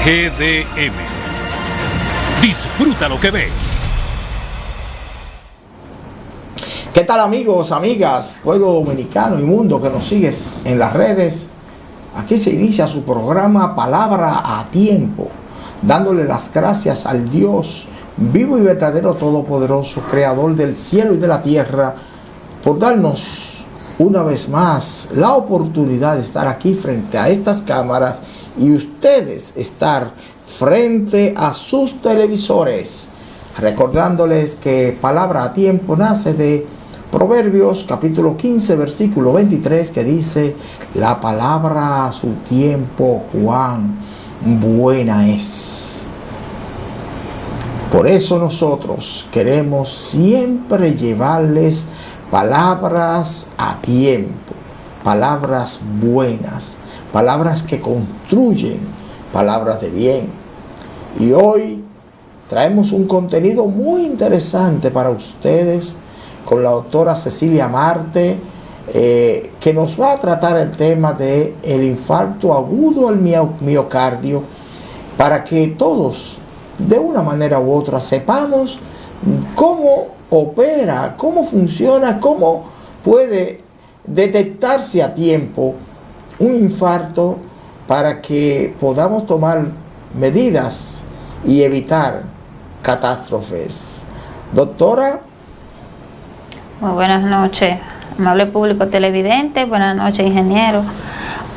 GDM. Disfruta lo que ves. ¿Qué tal, amigos, amigas, pueblo dominicano y mundo que nos sigues en las redes? Aquí se inicia su programa Palabra a Tiempo, dándole las gracias al Dios vivo y verdadero, todopoderoso, creador del cielo y de la tierra, por darnos una vez más la oportunidad de estar aquí frente a estas cámaras y ustedes estar frente a sus televisores, recordándoles que Palabra a Tiempo nace de Proverbios capítulo 15 versículo 23, que dice: la palabra a su tiempo cuán buena es. Por eso nosotros queremos siempre llevarles palabras a tiempo, palabras buenas, palabras que construyen, palabras de bien. Y hoy traemos un contenido muy interesante para ustedes con la doctora Cecilia Marte, que nos va a tratar el tema de el infarto agudo al miocardio, para que todos de una manera u otra sepamos cómo opera, cómo funciona, cómo puede detectarse a tiempo un infarto, para que podamos tomar medidas y evitar catástrofes. Doctora. Muy buenas noches, amable público televidente, buenas noches, ingeniero.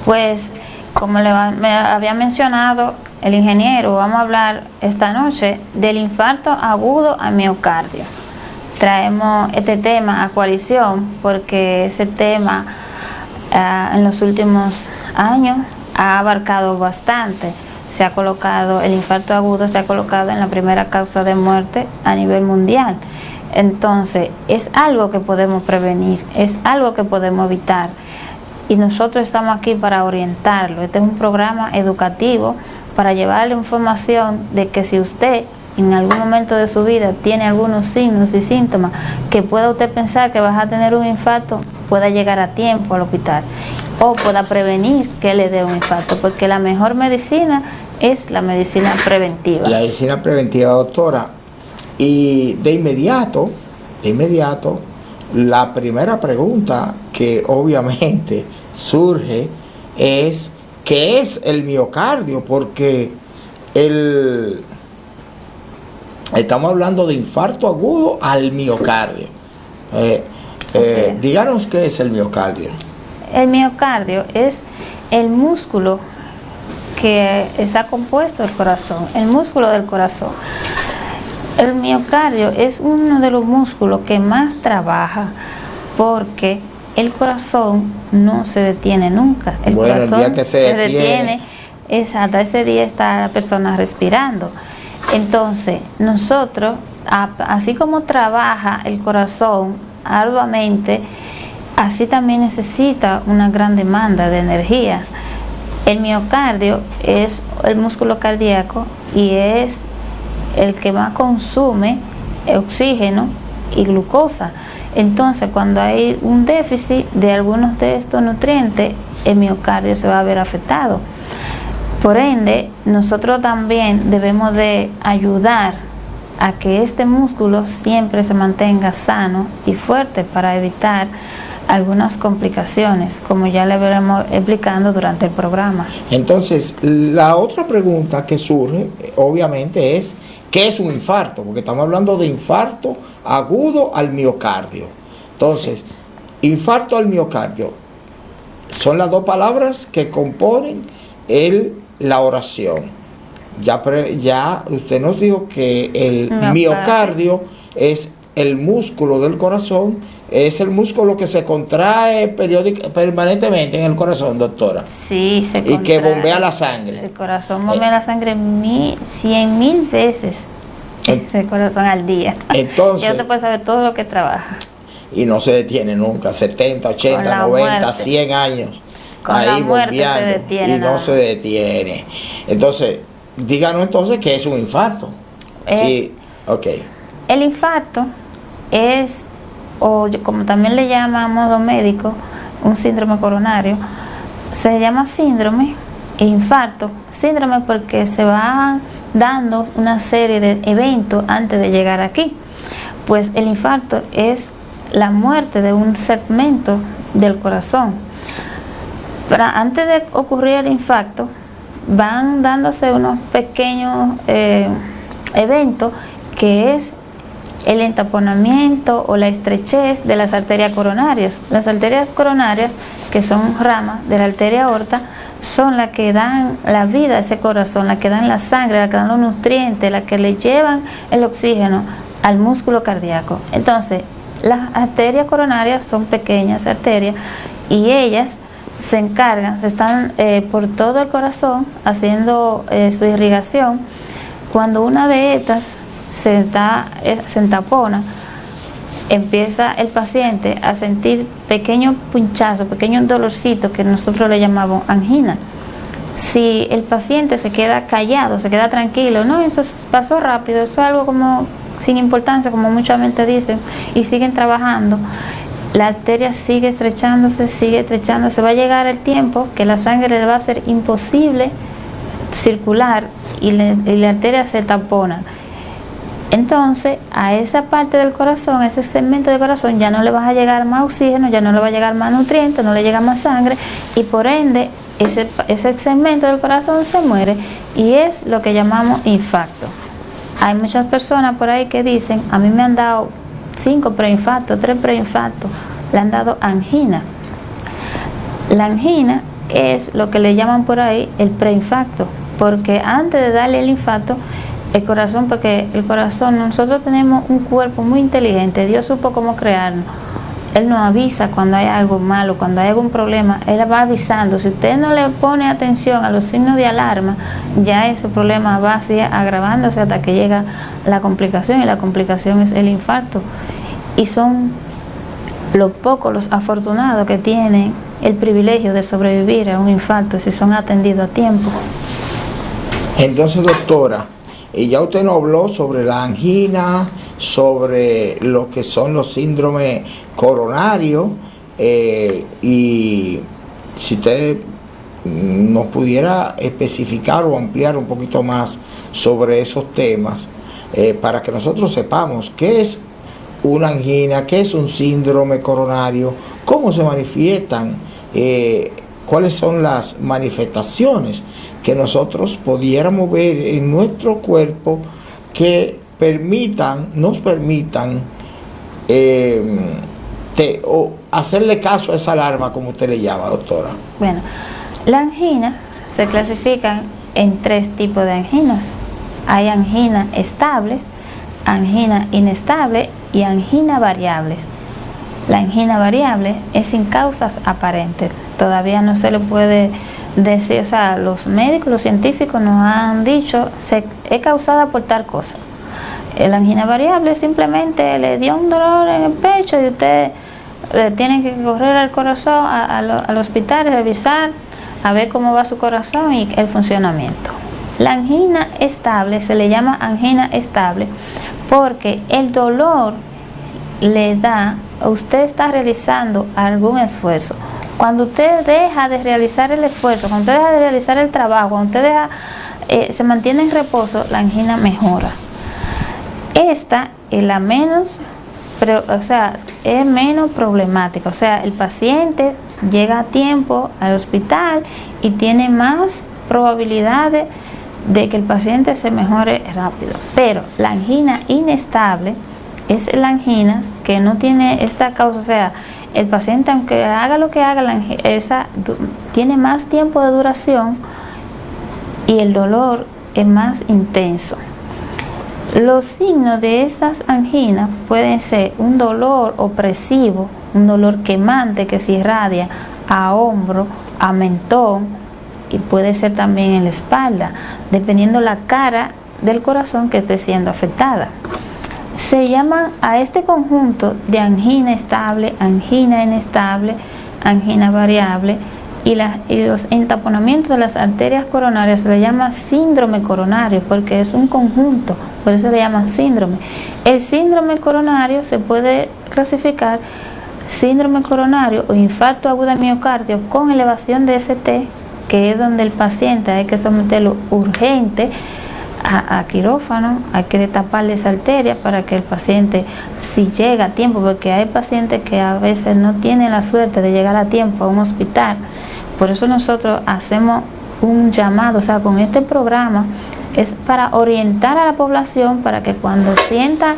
Pues, como me había mencionado el ingeniero, vamos a hablar esta noche del infarto agudo al miocardio. Traemos este tema a coalición porque ese tema en los últimos años ha abarcado bastante. Se ha colocado, el infarto agudo se ha colocado en la primera causa de muerte a nivel mundial. Entonces, es algo que podemos prevenir, es algo que podemos evitar. Y nosotros estamos aquí para orientarlo. Este es un programa educativo para llevarle información de que si usted en algún momento de su vida tiene algunos signos y síntomas que pueda usted pensar que vas a tener un infarto, pueda llegar a tiempo al hospital o pueda prevenir que le dé un infarto, porque la mejor medicina es la medicina preventiva. La medicina preventiva, doctora. Y de inmediato, la primera pregunta que obviamente surge es: ¿qué es el miocardio? Porque estamos hablando de infarto agudo al miocardio. Díganos qué es el miocardio. El miocardio es el músculo que está compuesto del corazón, el músculo del corazón. El miocardio es uno de los músculos que más trabaja, porque el corazón no se detiene nunca. El corazón el día que se detiene, exacto, ese día está la persona respirando. Entonces, nosotros, así como trabaja el corazón arduamente, así también necesita una gran demanda de energía. El miocardio es el músculo cardíaco y es el que más consume oxígeno y glucosa. Entonces, cuando hay un déficit de algunos de estos nutrientes, el miocardio se va a ver afectado. Por ende, nosotros también debemos de ayudar a que este músculo siempre se mantenga sano y fuerte para evitar algunas complicaciones, como ya le veremos explicando durante el programa. Entonces, la otra pregunta que surge, obviamente, es: ¿qué es un infarto? Porque estamos hablando de infarto agudo al miocardio. Entonces, infarto al miocardio son las dos palabras que componen la oración. Ya usted nos dijo que el miocardio es el músculo del corazón, es el músculo que se contrae permanentemente en el corazón, doctora. Sí, se contrae. Y que bombea la sangre. El corazón bombea la sangre 100,000 veces ese corazón al día. Entonces, ya usted puede saber todo lo que trabaja. Y no se detiene nunca, 70, 80, 90, muerte. 100 años. Con ahí bombeando y no se detiene. Entonces, díganos entonces qué es un infarto. Sí, ok. El infarto es, o como también le llamamos los médicos, un síndrome coronario. Se llama síndrome e infarto. Síndrome porque se va dando una serie de eventos antes de llegar aquí. Pues el infarto es la muerte de un segmento del corazón. Pero antes de ocurrir el infarto, van dándose unos pequeños eventos, que es el entaponamiento o la estrechez de las arterias coronarias. Las arterias coronarias, que son ramas de la arteria aorta, son las que dan la vida a ese corazón, las que dan la sangre, las que dan los nutrientes, las que le llevan el oxígeno al músculo cardíaco. Entonces, las arterias coronarias son pequeñas arterias y ellas se encargan, se están por todo el corazón haciendo su irrigación. Cuando una de estas se entapona, empieza el paciente a sentir pequeños pinchazos, pequeños dolorcitos que nosotros le llamamos angina. Si el paciente se queda callado, se queda tranquilo, no, eso pasó rápido, eso es algo como sin importancia, como mucha gente dicen, y siguen trabajando, la arteria sigue estrechándose, va a llegar el tiempo que la sangre le va a ser imposible circular y la arteria se tapona. Entonces, a esa parte del corazón, a ese segmento del corazón, ya no le va a llegar más oxígeno, ya no le va a llegar más nutrientes, no le llega más sangre, y por ende, ese segmento del corazón se muere, y es lo que llamamos infarto. Hay muchas personas por ahí que dicen, a mí me han dado 5 preinfartos, 3 preinfartos, le han dado angina. La angina es lo que le llaman por ahí el preinfarto, porque antes de darle el infarto, el corazón, porque el corazón, nosotros tenemos un cuerpo muy inteligente, Dios supo cómo crearnos. Él nos avisa cuando hay algo malo, cuando hay algún problema, Él va avisando. Si usted no le pone atención a los signos de alarma, ya ese problema va así agravándose hasta que llega la complicación, y la complicación es el infarto. Y son los pocos los afortunados que tienen el privilegio de sobrevivir a un infarto si son atendidos a tiempo. Entonces, doctora, y ya usted nos habló sobre la angina, sobre lo que son los síndromes coronarios, y si usted nos pudiera especificar o ampliar un poquito más sobre esos temas, para que nosotros sepamos qué es una angina, qué es un síndrome coronario, cómo se manifiestan, cuáles son las manifestaciones que nosotros pudiéramos ver en nuestro cuerpo que nos permitan hacerle caso a esa alarma, como usted le llama, doctora. Bueno, la angina se clasifican en 3 tipos de anginas. Hay angina estables, angina inestable y angina variables. La angina variable es sin causas aparentes. Todavía no se le puede decir, o sea, los médicos, los científicos nos han dicho es causada por tal cosa. La angina variable simplemente le dio un dolor en el pecho y usted tiene que correr al corazón, al hospital, revisar, a ver cómo va su corazón y el funcionamiento. La angina estable se le llama angina estable porque el dolor le da, usted está realizando algún esfuerzo. Cuando usted deja de realizar el esfuerzo, cuando usted deja de realizar el trabajo, cuando usted se mantiene en reposo, la angina mejora. Esta es la menos, es menos problemática. O sea, el paciente llega a tiempo al hospital y tiene más probabilidades de que el paciente se mejore rápido. Pero la angina inestable es la angina que no tiene esta causa, o sea, el paciente, aunque haga lo que haga, tiene más tiempo de duración y el dolor es más intenso. Los signos de estas anginas pueden ser un dolor opresivo, un dolor quemante que se irradia a hombro, a mentón, y puede ser también en la espalda, dependiendo la cara del corazón que esté siendo afectada. Se llaman a este conjunto de angina estable, angina inestable, angina variable, y los entaponamientos de las arterias coronarias se le llama síndrome coronario porque es un conjunto, por eso le llaman síndrome. El síndrome coronario se puede clasificar síndrome coronario o infarto agudo de miocardio con elevación de ST, que es donde el paciente hay que someterlo urgente a quirófano, hay que destaparle esa arteria para que el paciente, si llega a tiempo, porque hay pacientes que a veces no tienen la suerte de llegar a tiempo a un hospital. Por eso nosotros hacemos un llamado, o sea, con este programa es para orientar a la población para que cuando sienta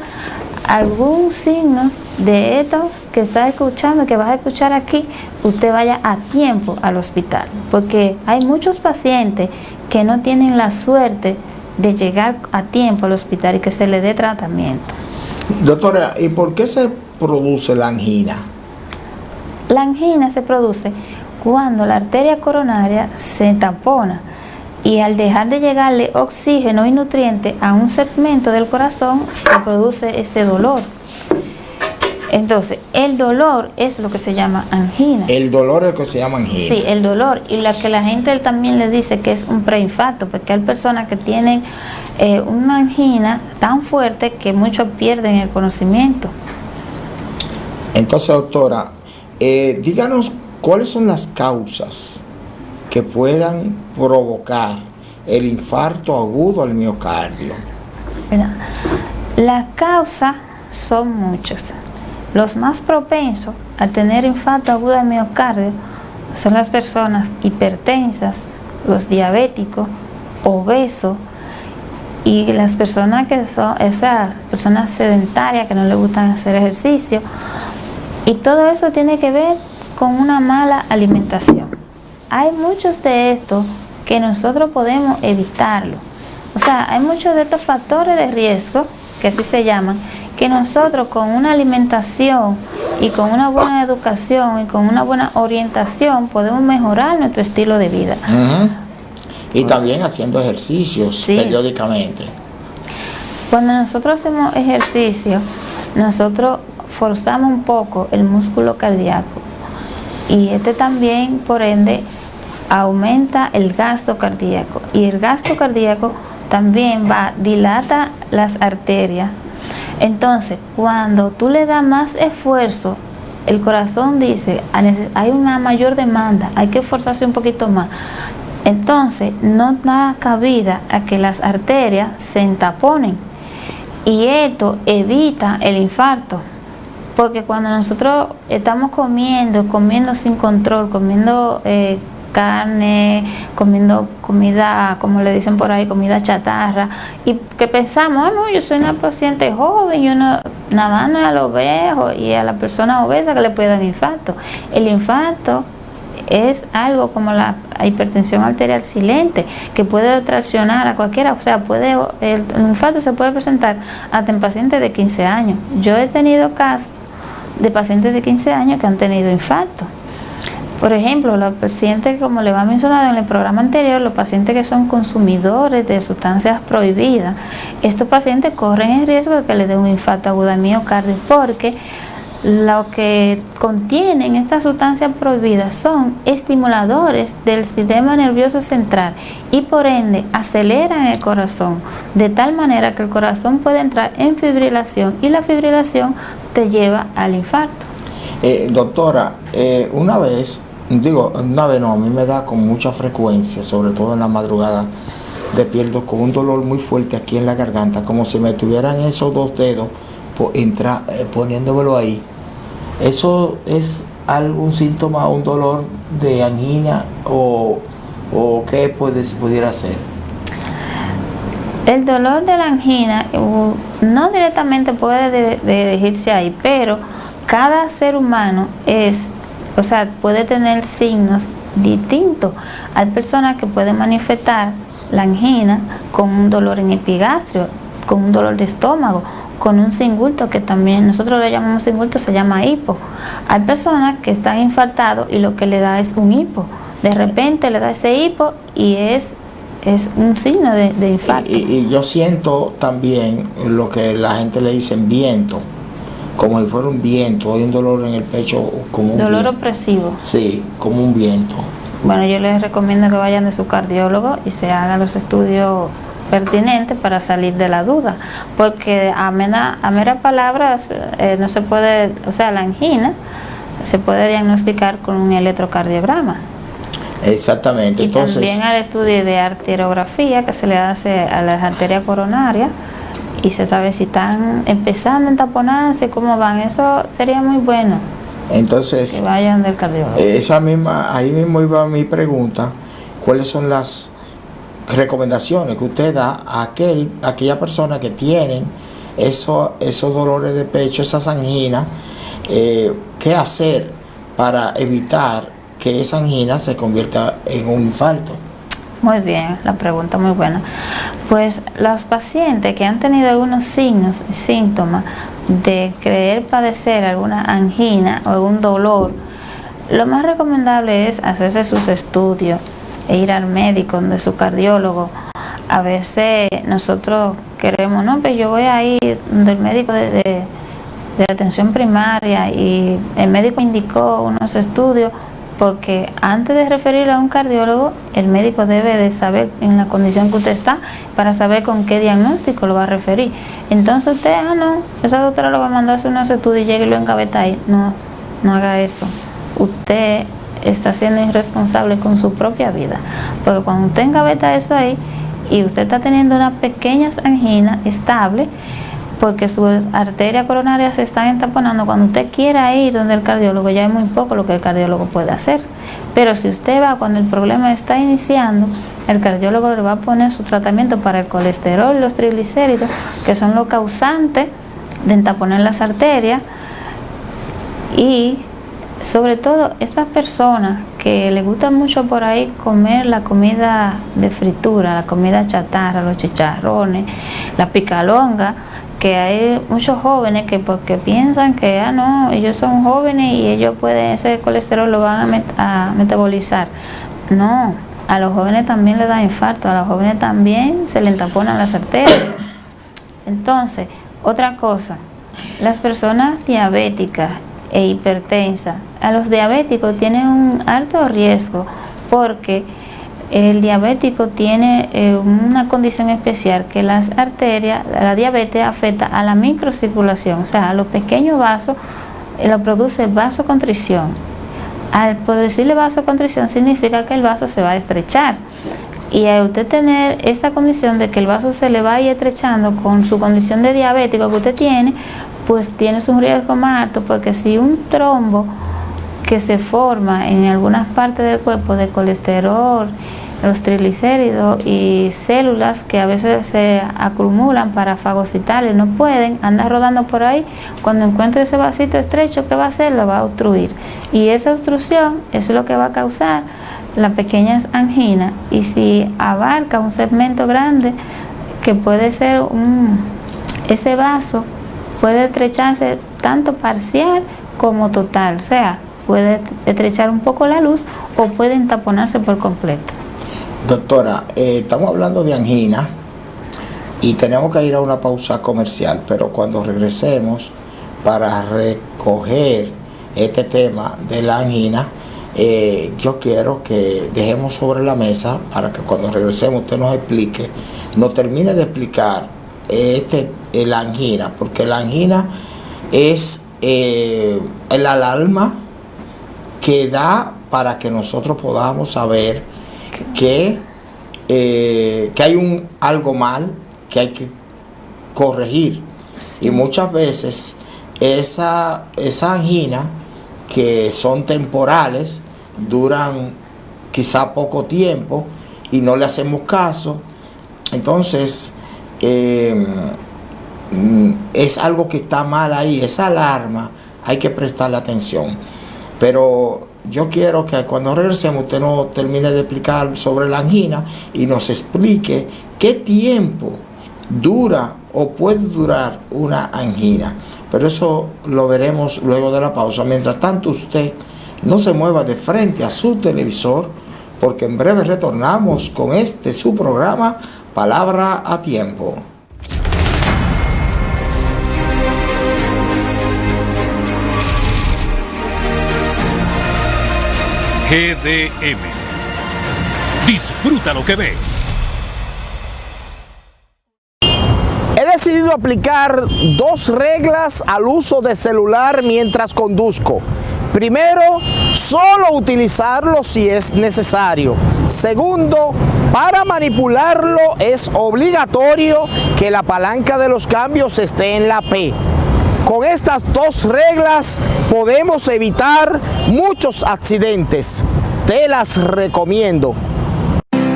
algún signo de esto que está escuchando, que vas a escuchar aquí, usted vaya a tiempo al hospital, porque hay muchos pacientes que no tienen la suerte de llegar a tiempo al hospital y que se le dé tratamiento. Doctora, ¿y por qué se produce la angina? La angina se produce cuando la arteria coronaria se tapona y al dejar de llegarle oxígeno y nutrientes a un segmento del corazón, se produce ese dolor. Entonces, el dolor es lo que se llama angina. El dolor es lo que se llama angina. Sí, el dolor. Y la que la gente también le dice que es un preinfarto, porque hay personas que tienen una angina tan fuerte que muchos pierden el conocimiento. Entonces, doctora, díganos cuáles son las causas que puedan provocar el infarto agudo al miocardio. Mira, las causas son muchas. Los más propensos a tener infarto agudo al miocardio son las personas hipertensas, los diabéticos, obesos y las personas que son, o sea, personas sedentarias que no les gusta hacer ejercicio. Y todo eso tiene que ver con una mala alimentación. Hay muchos de estos que nosotros podemos evitarlo. O sea, hay muchos de estos factores de riesgo, que así se llaman, que nosotros con una alimentación y con una buena educación y con una buena orientación podemos mejorar nuestro estilo de vida. Y también haciendo ejercicios periódicamente. Cuando nosotros hacemos ejercicio, nosotros forzamos un poco el músculo cardíaco y este también, por ende, aumenta el gasto cardíaco, y el gasto cardíaco también dilata las arterias. Entonces, cuando tú le das más esfuerzo, el corazón dice, hay una mayor demanda, hay que esforzarse un poquito más. Entonces, no da cabida a que las arterias se entaponen, y esto evita el infarto. Porque cuando nosotros estamos comiendo sin control, comiendo carne, comiendo comida, como le dicen por ahí, comida chatarra, y que pensamos, no, yo soy una paciente joven, yo no, nada más no es a los viejos y a la persona obesa que le puede dar infarto. El infarto es algo como la hipertensión arterial silente, que puede traccionar a cualquiera, o sea, el infarto se puede presentar hasta en pacientes de 15 años. Yo he tenido casos de pacientes de 15 años que han tenido infarto. Por ejemplo, los pacientes, como le hemos mencionado en el programa anterior, los pacientes que son consumidores de sustancias prohibidas, estos pacientes corren el riesgo de que les dé un infarto agudo al miocardio, porque lo que contienen estas sustancias prohibidas son estimuladores del sistema nervioso central y por ende aceleran el corazón de tal manera que el corazón puede entrar en fibrilación y la fibrilación te lleva al infarto. Doctora, una vez no, a mí me da con mucha frecuencia, sobre todo en la madrugada, despierto con un dolor muy fuerte aquí en la garganta, como si me tuvieran esos dos dedos poniéndomelo ahí. ¿Eso es algún síntoma, un dolor de angina o qué pudiera ser? El dolor de la angina no directamente puede dirigirse ahí, pero cada ser humano puede tener signos distintos. Hay personas que pueden manifestar la angina con un dolor en epigastrio, con un dolor de estómago, con un singulto, que también nosotros le llamamos singulto, se llama hipo. Hay personas que están infartados y lo que le da es un hipo. De repente le da ese hipo y es un signo de infarto. Y yo siento también lo que la gente le dice viento, como si fuera un viento. Hay un dolor en el pecho como un dolor viento opresivo. Sí, como un viento. Bueno, yo les recomiendo que vayan de su cardiólogo y se hagan los estudios pertinentes para salir de la duda, porque a meras palabras no se puede, la angina se puede diagnosticar con un electrocardiograma. Exactamente. Y entonces, también al estudio de arteriografía que se le hace a las arterias coronarias y se sabe si están empezando a entaponarse, cómo van. Eso sería muy bueno. Entonces, que vayan del cardiólogo. Ahí mismo iba mi pregunta: ¿cuáles son las recomendaciones que usted da a aquella persona que tienen esos dolores de pecho, esas anginas? ¿Qué hacer para evitar que esa angina se convierta en un infarto? Muy bien, la pregunta muy buena. Pues los pacientes que han tenido algunos signos y síntomas de creer padecer alguna angina o algún dolor, lo más recomendable es hacerse sus estudios e ir al médico, donde su cardiólogo. A veces nosotros queremos, no, pues yo voy a ir donde el médico de atención primaria y el médico indicó unos estudios, porque antes de referirlo a un cardiólogo, el médico debe de saber en la condición que usted está para saber con qué diagnóstico lo va a referir. Entonces usted, no, esa doctora lo va a mandar a hacer unos estudios y llega y lo engaveta ahí. No haga eso. Usted está siendo irresponsable con su propia vida, porque cuando usted engaveta eso ahí y usted está teniendo unas pequeñas anginas estables, porque sus arterias coronarias se están entaponando, cuando usted quiera ir donde el cardiólogo, ya es muy poco lo que el cardiólogo puede hacer. Pero si usted va cuando el problema está iniciando, el cardiólogo le va a poner su tratamiento para el colesterol y los triglicéridos, que son los causantes de entaponar las arterias. Y sobre todo estas personas que les gusta mucho por ahí comer la comida de fritura, la comida chatarra, los chicharrones, la picalonga, que hay muchos jóvenes que porque piensan que no, ellos son jóvenes y ellos pueden, ese colesterol lo van a metabolizar. No, a los jóvenes también les da infarto, a los jóvenes también se les entaponan las arterias. Entonces, otra cosa, las personas diabéticas e hipertensas, a los diabéticos tienen un alto riesgo, porque el diabético tiene una condición especial, que las arterias, la diabetes afecta a la microcirculación, o sea, a los pequeños vasos, lo produce vasoconstricción. Al producirle vasoconstricción significa que el vaso se va a estrechar, y al usted tener esta condición de que el vaso se le vaya estrechando con su condición de diabético que usted tiene, pues tienes un riesgo más alto, porque si un trombo que se forma en algunas partes del cuerpo de colesterol, los triglicéridos y células que a veces se acumulan para fagocitar y no pueden, andar rodando por ahí, cuando encuentre ese vasito estrecho, ¿qué va a hacer? Lo va a obstruir, y esa obstrucción es lo que va a causar las pequeñas anginas. Y si abarca un segmento grande, que puede ser ese vaso puede estrecharse tanto parcial como total, o sea, puede estrechar un poco la luz o puede entaponarse por completo. Doctora, estamos hablando de angina y tenemos que ir a una pausa comercial, pero cuando regresemos para recoger este tema de la angina, yo quiero que dejemos sobre la mesa para que cuando regresemos usted nos termine de explicar la angina, porque la angina es el alarma que da para que nosotros podamos saber que hay algo mal que hay que corregir. Sí. Y muchas veces esa angina, que son temporales, duran quizá poco tiempo y no le hacemos caso, entonces es algo que está mal ahí. Esa alarma hay que prestarle atención. Pero yo quiero que cuando regresemos usted nos termine de explicar sobre la angina y nos explique qué tiempo dura o puede durar una angina. Pero eso lo veremos luego de la pausa. Mientras tanto, usted no se mueva de frente a su televisor, porque en breve retornamos con su programa Palabra a Tiempo. GDM. Disfruta lo que ves. He decidido aplicar 2 reglas al uso de celular mientras conduzco. Primero, solo utilizarlo si es necesario. Segundo, para manipularlo es obligatorio que la palanca de los cambios esté en la P. Con estas dos reglas podemos evitar muchos accidentes. Te las recomiendo.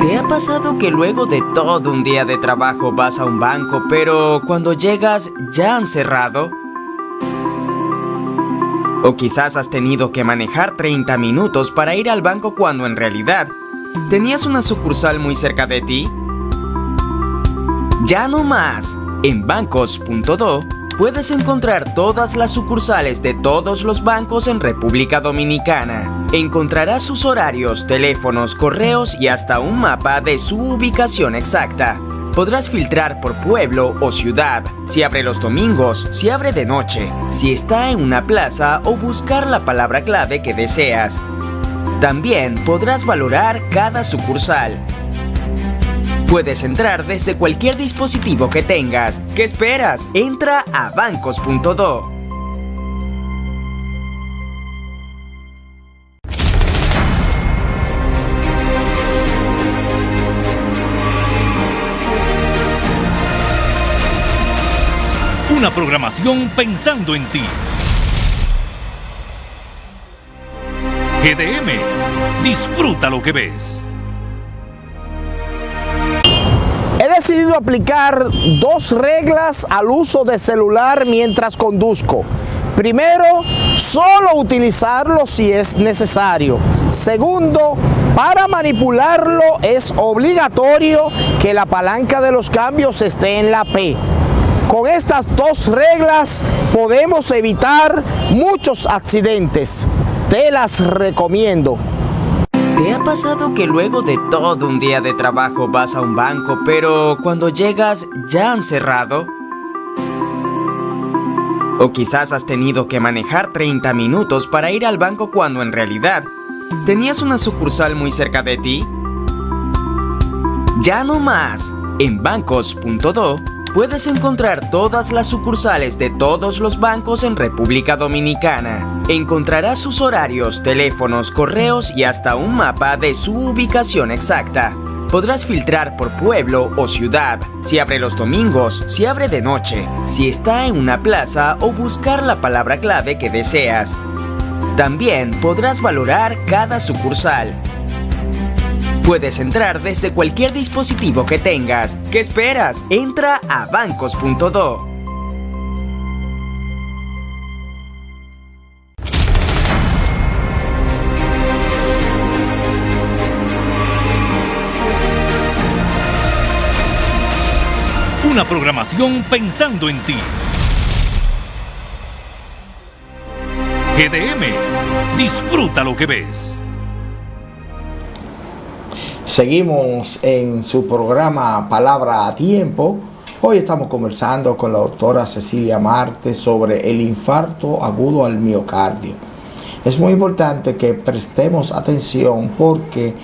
¿Te ha pasado que luego de todo un día de trabajo vas a un banco, pero cuando llegas ya han cerrado? O quizás has tenido que manejar 30 minutos para ir al banco cuando en realidad ¿tenías una sucursal muy cerca de ti? Ya no más. En bancos.do puedes encontrar todas las sucursales de todos los bancos en República Dominicana. Encontrarás sus horarios, teléfonos, correos y hasta un mapa de su ubicación exacta. Podrás filtrar por pueblo o ciudad, si abre los domingos, si abre de noche, si está en una plaza o buscar la palabra clave que deseas. También podrás valorar cada sucursal. Puedes entrar desde cualquier dispositivo que tengas. ¿Qué esperas? Entra a bancos.do. Una programación pensando en ti. GDM, disfruta lo que ves. He decidido aplicar dos reglas al uso de celular mientras conduzco. Primero, solo utilizarlo si es necesario. Segundo, para manipularlo es obligatorio que la palanca de los cambios esté en la P. Con estas dos reglas podemos evitar muchos accidentes. Te las recomiendo. ¿Te ha pasado que luego de todo un día de trabajo vas a un banco, pero cuando llegas ya han cerrado? O quizás has tenido que manejar 30 minutos para ir al banco cuando en realidad ¿tenías una sucursal muy cerca de ti? Ya no más. En bancos.do puedes encontrar todas las sucursales de todos los bancos en República Dominicana. Encontrarás sus horarios, teléfonos, correos y hasta un mapa de su ubicación exacta. Podrás filtrar por pueblo o ciudad, si abre los domingos, si abre de noche, si está en una plaza o buscar la palabra clave que deseas. También podrás valorar cada sucursal. Puedes entrar desde cualquier dispositivo que tengas. ¿Qué esperas? Entra a bancos.do. Una programación pensando en ti. GDM, disfruta lo que ves. Seguimos en su programa Palabra a Tiempo. Hoy estamos conversando con la doctora Cecilia Marte sobre el infarto agudo al miocardio. Es muy importante que prestemos atención porque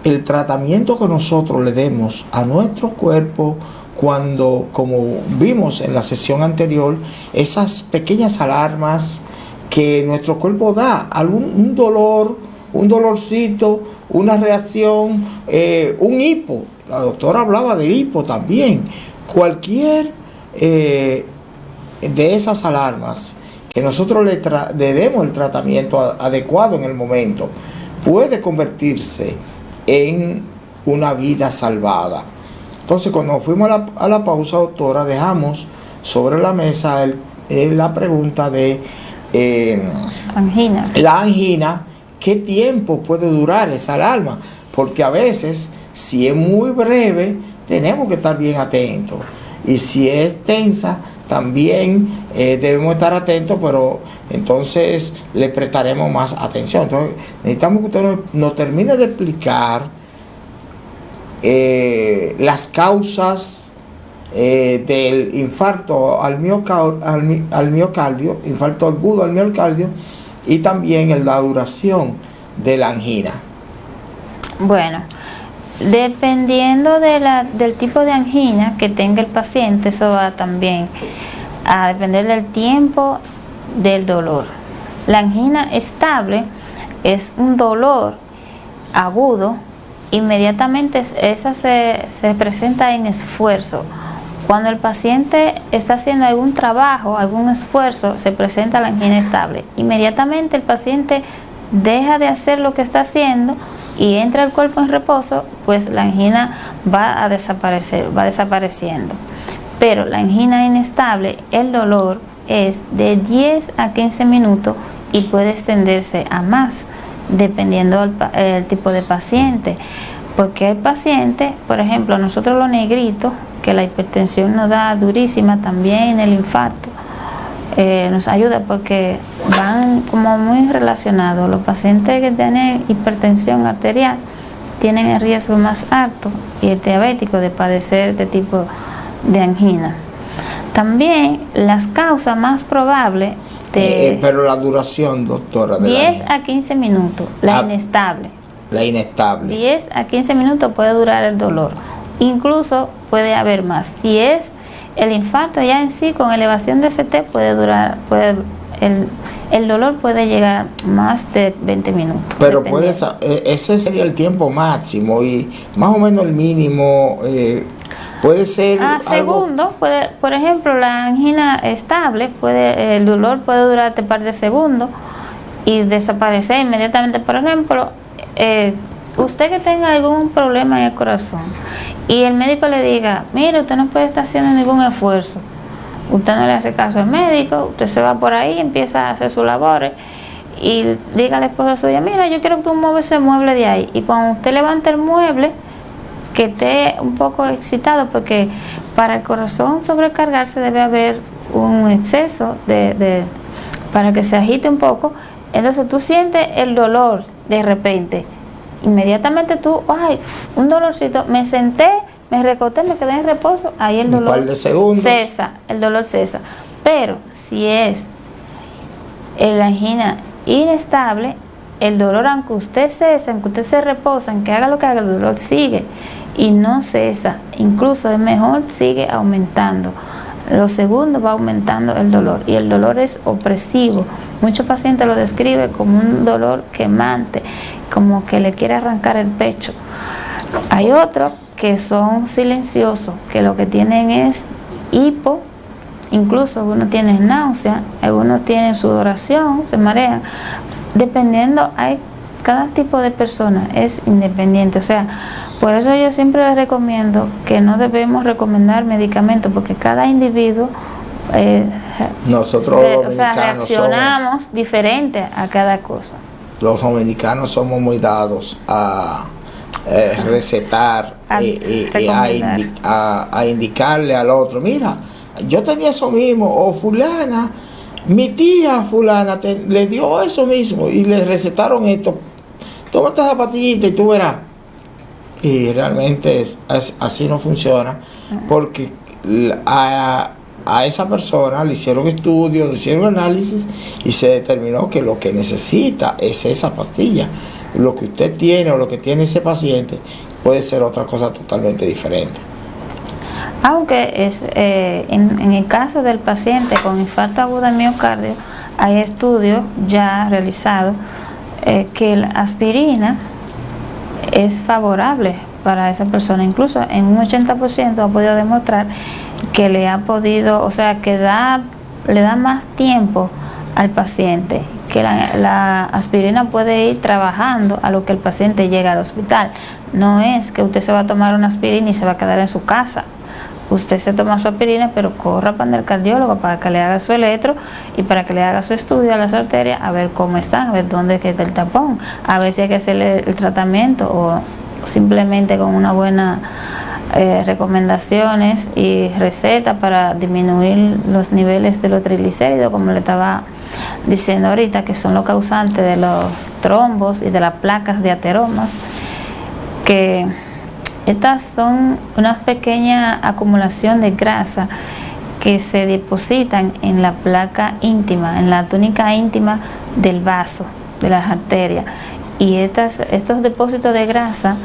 el tratamiento que nosotros le demos a nuestro cuerpo cuando, como vimos en la sesión anterior, esas pequeñas alarmas que nuestro cuerpo da, un dolor, un dolorcito, una reacción, un hipo. La doctora hablaba de hipo también. Cualquier de esas alarmas que nosotros le demos el tratamiento adecuado en el momento puede convertirse en una vida salvada. Entonces, cuando fuimos a la pausa, doctora, dejamos sobre la mesa la pregunta de angina. La angina. ¿Qué tiempo puede durar esa alarma? Porque a veces, si es muy breve, tenemos que estar bien atentos. Y si es tensa, también debemos estar atentos, pero entonces le prestaremos más atención. Entonces, necesitamos que usted nos termine de explicar las causas del infarto al miocardio, infarto agudo al miocardio, y también la duración de la angina. Bueno, dependiendo del tipo de angina que tenga el paciente, eso va también a depender del tiempo del dolor. La angina estable es un dolor agudo, inmediatamente esa se presenta en esfuerzo. Cuando el paciente está haciendo algún trabajo, algún esfuerzo, se presenta la angina estable. Inmediatamente el paciente deja de hacer lo que está haciendo y entra el cuerpo en reposo, pues la angina va a desaparecer, va desapareciendo. Pero la angina inestable, el dolor es de 10 a 15 minutos y puede extenderse a más, dependiendo del tipo de paciente. Porque hay pacientes, por ejemplo, nosotros los negritos, que la hipertensión nos da durísima, también el infarto, nos ayuda porque van como muy relacionados. Los pacientes que tienen hipertensión arterial tienen el riesgo más alto, y el diabético, de padecer este tipo de angina. También las causas más probables pero la duración, doctora, de 10 a 15 minutos, la inestable. La inestable. 10 a 15 minutos puede durar el dolor. Incluso puede haber más. Si es el infarto ya en sí, con elevación de CT, el dolor puede llegar más de 20 minutos. Pero ese sería el tiempo máximo, y más o menos el mínimo puede ser segundos. Por ejemplo, la angina estable, el dolor puede durar un par de segundos y desaparecer inmediatamente. Por ejemplo, usted que tenga algún problema en el corazón y el médico le diga, mire, usted no puede estar haciendo ningún esfuerzo, usted no le hace caso al médico, usted se va por ahí, empieza a hacer sus labores, y diga a la esposa suya, mira, yo quiero que tú mueves ese mueble de ahí, y cuando usted levante el mueble, que esté un poco excitado, porque para el corazón sobrecargarse debe haber un exceso para que se agite un poco. Entonces tú sientes el dolor de repente, inmediatamente tú, ay, un dolorcito, me senté, me recosté, me quedé en reposo, ahí el dolor un par de segundos cesa, el dolor cesa. Pero si es la angina inestable, el dolor, aunque usted cese, aunque usted se reposa, aunque haga lo que haga, el dolor sigue y no cesa. Incluso es mejor, sigue aumentando. Los segundos va aumentando el dolor, y el dolor es opresivo. Muchos pacientes lo describen como un dolor quemante, como que le quiere arrancar el pecho. Hay otros que son silenciosos, que lo que tienen es hipo, incluso algunos tienen náusea, algunos tienen sudoración, se marean. Dependiendo, cada tipo de persona es independiente. O sea, por eso yo siempre les recomiendo que no debemos recomendar medicamentos, porque cada individuo nosotros los dominicanos reaccionamos diferente a cada cosa. Los dominicanos somos muy dados a recetar a indicarle al otro, mira, yo tenía eso mismo, o fulana, mi tía fulana le dio eso mismo y le recetaron esto, toma esta zapatillita y tú verás. Y realmente así no funciona, porque a esa persona le hicieron estudios, le hicieron análisis y se determinó que lo que necesita es esa pastilla. Lo que usted tiene o lo que tiene ese paciente puede ser otra cosa totalmente diferente. Aunque en el caso del paciente con infarto agudo del miocardio, hay estudios ya realizados que la aspirina es favorable para esa persona. Incluso en un 80% ha podido demostrar que le da más tiempo al paciente, que la aspirina puede ir trabajando a lo que el paciente llega al hospital. No es que usted se va a tomar una aspirina y se va a quedar en su casa. Usted se toma su aspirina, pero corra para el cardiólogo para que le haga su electro y para que le haga su estudio a las arterias, a ver cómo están, a ver dónde queda el tapón, a ver si hay que hacerle el tratamiento o simplemente con una buena recomendaciones y receta para disminuir los niveles de los triglicéridos, como le estaba diciendo ahorita, que son los causantes de los trombos y de las placas de ateromas, que estas son una pequeña acumulación de grasa que se depositan en la placa íntima, en la túnica íntima del vaso, de las arterias. Y estos depósitos de grasa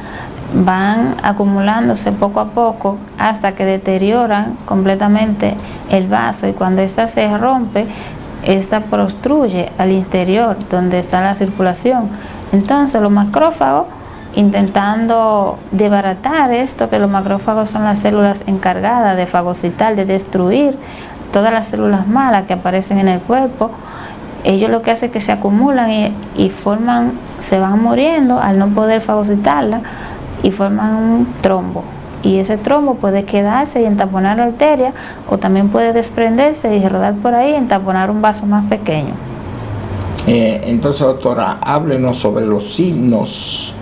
van acumulándose poco a poco hasta que deterioran completamente el vaso, y cuando ésta se rompe, esta obstruye al interior donde está la circulación. Entonces los macrófagos, intentando desbaratar esto, que los macrófagos son las células encargadas de fagocitar, de destruir todas las células malas que aparecen en el cuerpo, ellos lo que hacen es que se acumulan y forman, se van muriendo al no poder fagocitarla y forman un trombo. Y ese trombo puede quedarse y entaponar la arteria, o también puede desprenderse y rodar por ahí y entaponar un vaso más pequeño. Entonces, doctora, háblenos sobre los signos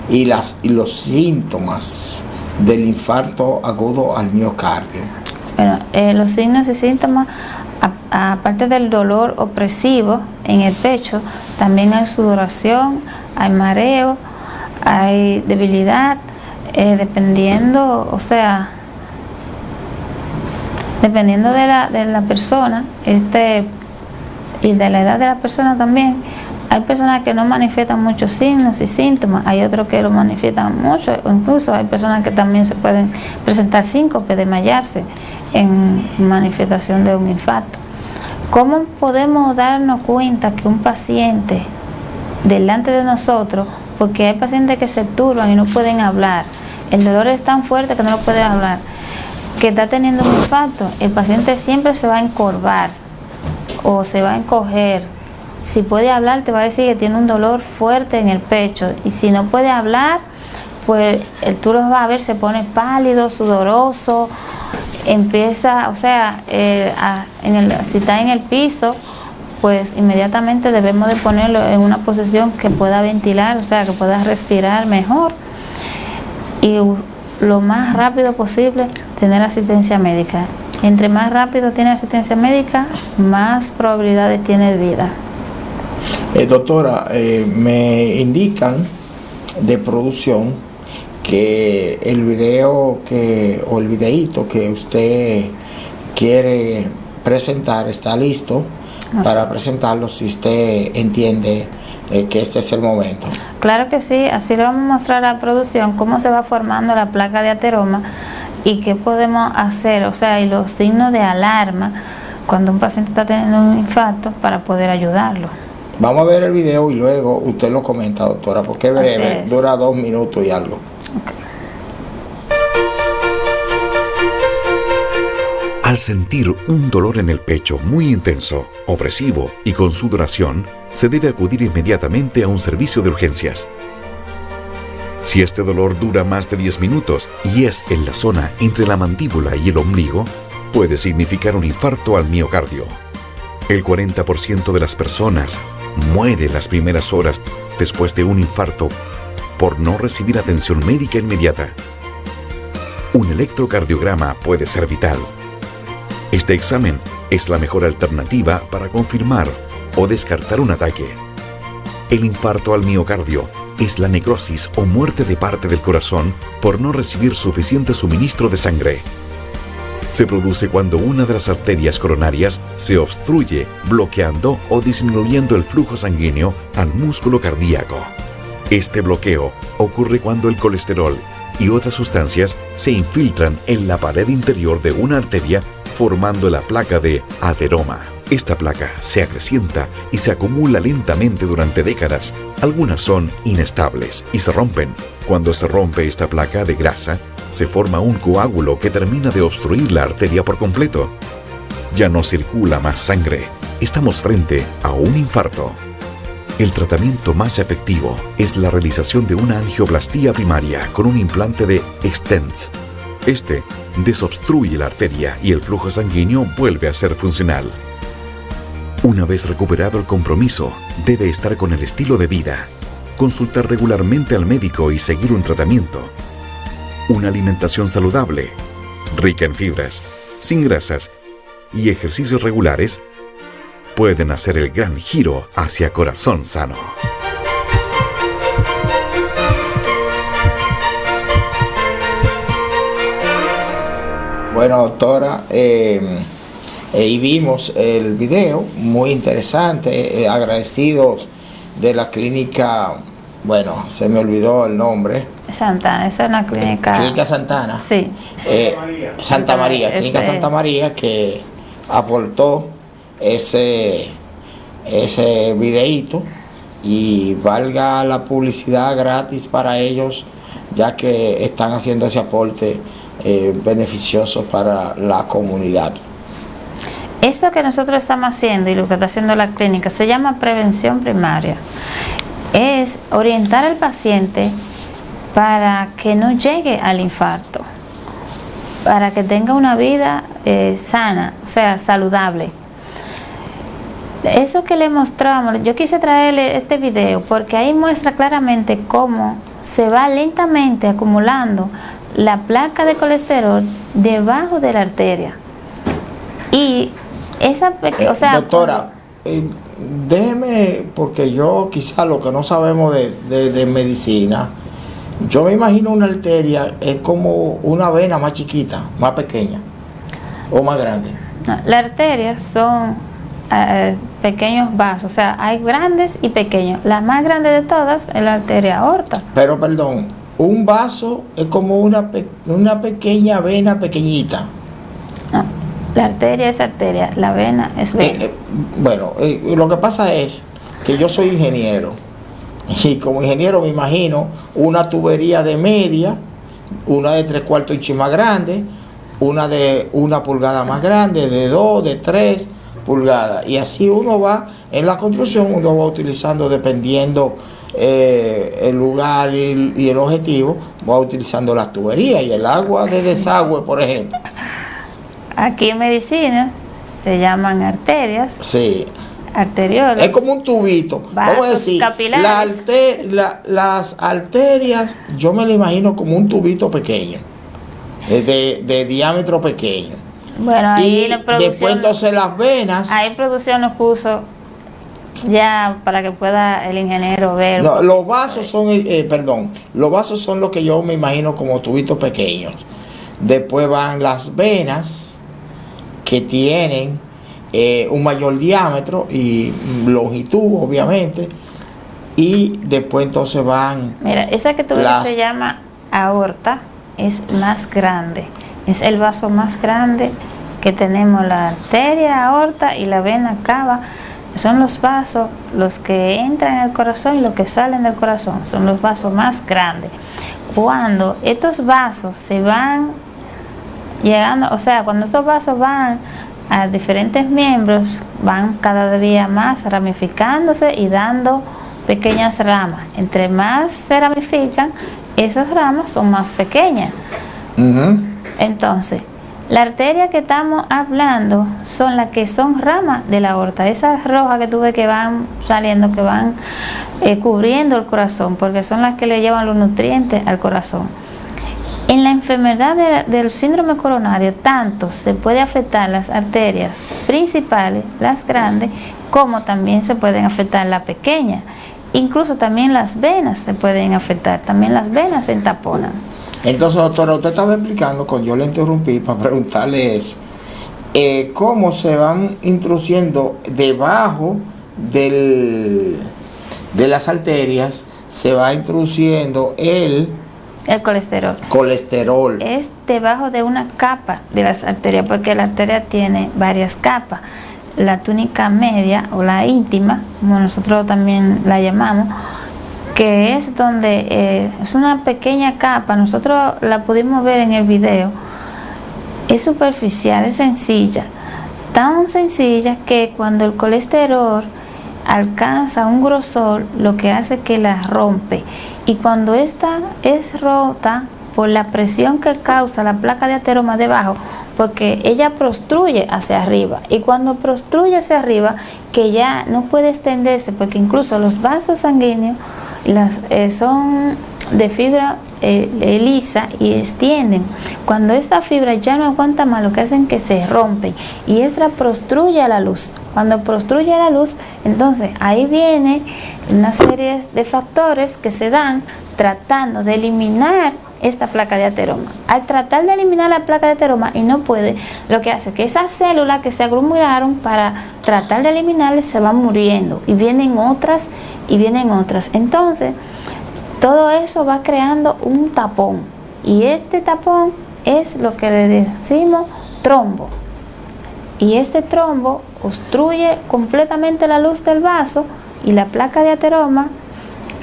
y los síntomas del infarto agudo al miocardio. Bueno, los signos y síntomas, aparte del dolor opresivo en el pecho, también hay sudoración, hay mareo, hay debilidad, dependiendo de la persona, y de la edad de la persona también. Hay personas que no manifiestan muchos signos y síntomas, hay otros que lo manifiestan mucho, o incluso hay personas que también se pueden presentar síncope, desmayarse en manifestación de un infarto. ¿Cómo podemos darnos cuenta que un paciente delante de nosotros, porque hay pacientes que se turban y no pueden hablar, el dolor es tan fuerte que no lo pueden hablar, que está teniendo un infarto? El paciente siempre se va a encorvar o se va a encoger. Si puede hablar, te va a decir que tiene un dolor fuerte en el pecho, y si no puede hablar, pues tú lo vas a ver, se pone pálido, sudoroso, empieza, si está en el piso, pues inmediatamente debemos de ponerlo en una posición que pueda ventilar, que pueda respirar mejor, y lo más rápido posible tener asistencia médica. Entre más rápido tiene asistencia médica, más probabilidades tiene de vida. Doctora, me indican de producción que el video o el videíto que usted quiere presentar está listo para presentarlo, si usted entiende que este es el momento. Claro que sí, así le vamos a mostrar a la producción cómo se va formando la placa de ateroma y qué podemos hacer, y los signos de alarma cuando un paciente está teniendo un infarto para poder ayudarlo. Vamos a ver el video y luego usted lo comenta, doctora, porque es breve, dura 2 minutos y algo. Al sentir un dolor en el pecho muy intenso, opresivo y con sudoración, se debe acudir inmediatamente a un servicio de urgencias. Si este dolor dura más de 10 minutos y es en la zona entre la mandíbula y el ombligo, puede significar un infarto al miocardio. El 40% de las personas muere las primeras horas después de un infarto por no recibir atención médica inmediata. Un electrocardiograma puede ser vital. Este examen es la mejor alternativa para confirmar o descartar un ataque. El infarto al miocardio es la necrosis o muerte de parte del corazón por no recibir suficiente suministro de sangre. Se produce cuando una de las arterias coronarias se obstruye, bloqueando o disminuyendo el flujo sanguíneo al músculo cardíaco. Este bloqueo ocurre cuando el colesterol y otras sustancias se infiltran en la pared interior de una arteria, formando la placa de ateroma. Esta placa se acrecienta y se acumula lentamente durante décadas. Algunas son inestables y se rompen. Cuando se rompe esta placa de grasa, se forma un coágulo que termina de obstruir la arteria por completo. Ya no circula más sangre. Estamos frente a un infarto. El tratamiento más efectivo es la realización de una angioplastía primaria con un implante de stents. Este desobstruye la arteria y el flujo sanguíneo vuelve a ser funcional. Una vez recuperado el compromiso, debe estar con el estilo de vida, consultar regularmente al médico y seguir un tratamiento. Una alimentación saludable, rica en fibras, sin grasas y ejercicios regulares pueden hacer el gran giro hacia corazón sano. Bueno, doctora, y vimos el video, muy interesante, agradecidos de la clínica, bueno, se me olvidó el nombre. Santana, esa es una clínica. Clínica Santana. Sí. Santa María, Clínica Santa María, que aportó ese ese videíto y valga la publicidad gratis para ellos, ya que están haciendo ese aporte beneficioso para la comunidad. Esto que nosotros estamos haciendo y lo que está haciendo la clínica se llama prevención primaria. Es orientar al paciente para que no llegue al infarto, para que tenga una vida sana, o sea, saludable. Eso que le mostramos, yo quise traerle este video porque ahí muestra claramente cómo se va lentamente acumulando la placa de colesterol debajo de la arteria. Y esa, o sea, doctora, déjeme, porque yo quizá lo que no sabemos de medicina, yo me imagino una arteria es como una vena más chiquita, más pequeña o más grande. No, las arterias son pequeños vasos, o sea, hay grandes y pequeños. La más grande de todas es la arteria aorta. Pero perdón, un vaso es como una pequeña vena pequeñita. No, la arteria es arteria, la vena es vena. Lo que pasa es que yo soy ingeniero y como ingeniero me imagino una tubería de media, una de 3/4 inches más grande, una de 1 pulgada más grande, de 2, de 3 pulgadas, y así uno va en la construcción, uno va utilizando dependiendo el lugar y el objetivo, va utilizando las tuberías y el agua de desagüe, por ejemplo. Aquí en medicina se llaman arterias. Sí. Arteriolas. Es como un tubito. Vamos a decir, las arterias, yo me lo imagino como un tubito pequeño, de diámetro pequeño. Bueno, ahí y la producción, después entonces las venas. Ahí producción nos puso ya para que pueda el ingeniero ver. No, los vasos son, los vasos son lo que yo me imagino como tubitos pequeños. Después van las venas que tienen un mayor diámetro y longitud, obviamente, y después entonces van. Mira, esa que tú ves se llama aorta, es más grande, es el vaso más grande que tenemos, la arteria aorta y la vena cava. Son los vasos, los que entran en el corazón y los que salen del corazón, son los vasos más grandes. Cuando estos vasos se van llegando, o sea, cuando estos vasos van a diferentes miembros, van cada día más ramificándose y dando pequeñas ramas. Entre más se ramifican, esas ramas son más pequeñas. Entonces, la arteria que estamos hablando son las que son ramas de la aorta, esas rojas que tú ves que van saliendo, que van cubriendo el corazón, porque son las que le llevan los nutrientes al corazón. En la enfermedad del síndrome coronario, tanto se puede afectar las arterias principales, las grandes, como también se pueden afectar las pequeñas. Incluso también las venas se pueden afectar, también las venas se entaponan. Entonces, doctora, usted estaba explicando, cuando yo le interrumpí para preguntarle eso, cómo se van introduciendo debajo de las arterias, se va introduciendo el colesterol. Es debajo de una capa de las arterias, porque la arteria tiene varias capas. La túnica media o la íntima, como nosotros también la llamamos, que es donde es una pequeña capa, nosotros la pudimos ver en el video, es superficial, es sencilla, tan sencilla que cuando el colesterol alcanza un grosor, lo que hace es que la rompe, y cuando esta es rota por la presión que causa la placa de ateroma debajo, porque ella prostruye hacia arriba, y cuando prostruye hacia arriba, que ya no puede extenderse, porque incluso los vasos sanguíneos son de fibra lisa y extienden. Cuando esta fibra ya no aguanta más, lo que hacen es que se rompen y esta prostruye a la luz. Cuando prostruye a la luz, entonces ahí viene una serie de factores que se dan tratando de eliminar esta placa de ateroma. Al tratar de eliminar la placa de ateroma y no puede, lo que hace es que esas células que se aglomeraron para tratar de eliminarlas se van muriendo y vienen otras y vienen otras. Entonces, todo eso va creando un tapón, y este tapón es lo que le decimos trombo. Y este trombo obstruye completamente la luz del vaso y la placa de ateroma.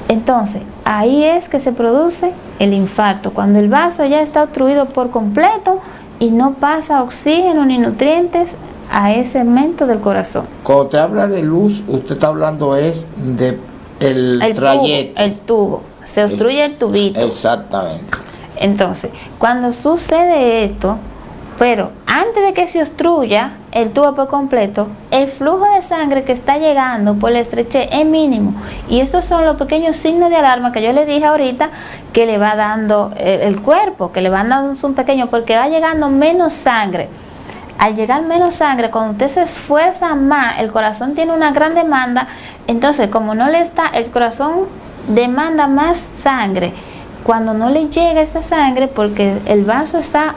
Entonces, ahí es que se produce el infarto, cuando el vaso ya está obstruido por completo y no pasa oxígeno ni nutrientes a ese segmento del corazón. Cuando te habla de luz, usted está hablando es de el trayecto. El tubo, se obstruye el tubito. Exactamente. Entonces, cuando sucede esto, pero antes de que se obstruya el tubo por completo, el flujo de sangre que está llegando por la estrechez es mínimo. Y estos son los pequeños signos de alarma que yo le dije ahorita que le va dando el cuerpo, que le van dando un pequeño, porque va llegando menos sangre. Al llegar menos sangre, cuando usted se esfuerza más, el corazón tiene una gran demanda. Entonces, como no le está, el corazón demanda más sangre. Cuando no le llega esta sangre, porque el vaso está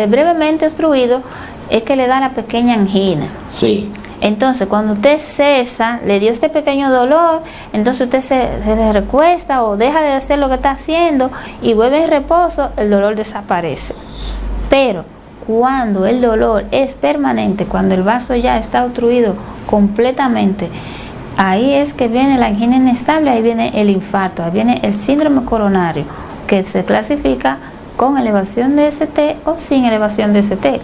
brevemente obstruido, es que le da la pequeña angina. Sí. Entonces, cuando usted cesa, le dio este pequeño dolor, entonces usted se recuesta o deja de hacer lo que está haciendo y vuelve en reposo, el dolor desaparece. Pero cuando el dolor es permanente, cuando el vaso ya está obstruido completamente, ahí es que viene la angina inestable, ahí viene el infarto, ahí viene el síndrome coronario, que se clasifica con elevación de ST o sin elevación de ST.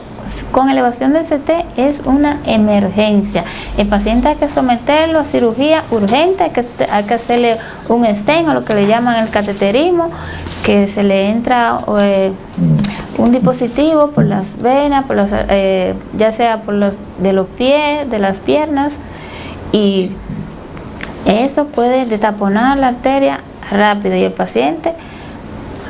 Con elevación de ST es una emergencia. El paciente hay que someterlo a cirugía urgente, hay que hacerle un stent o lo que le llaman el cateterismo, que se le entra un dispositivo por las venas, por los, ya sea por los de los pies, de las piernas, y esto puede destaponar la arteria rápido y el paciente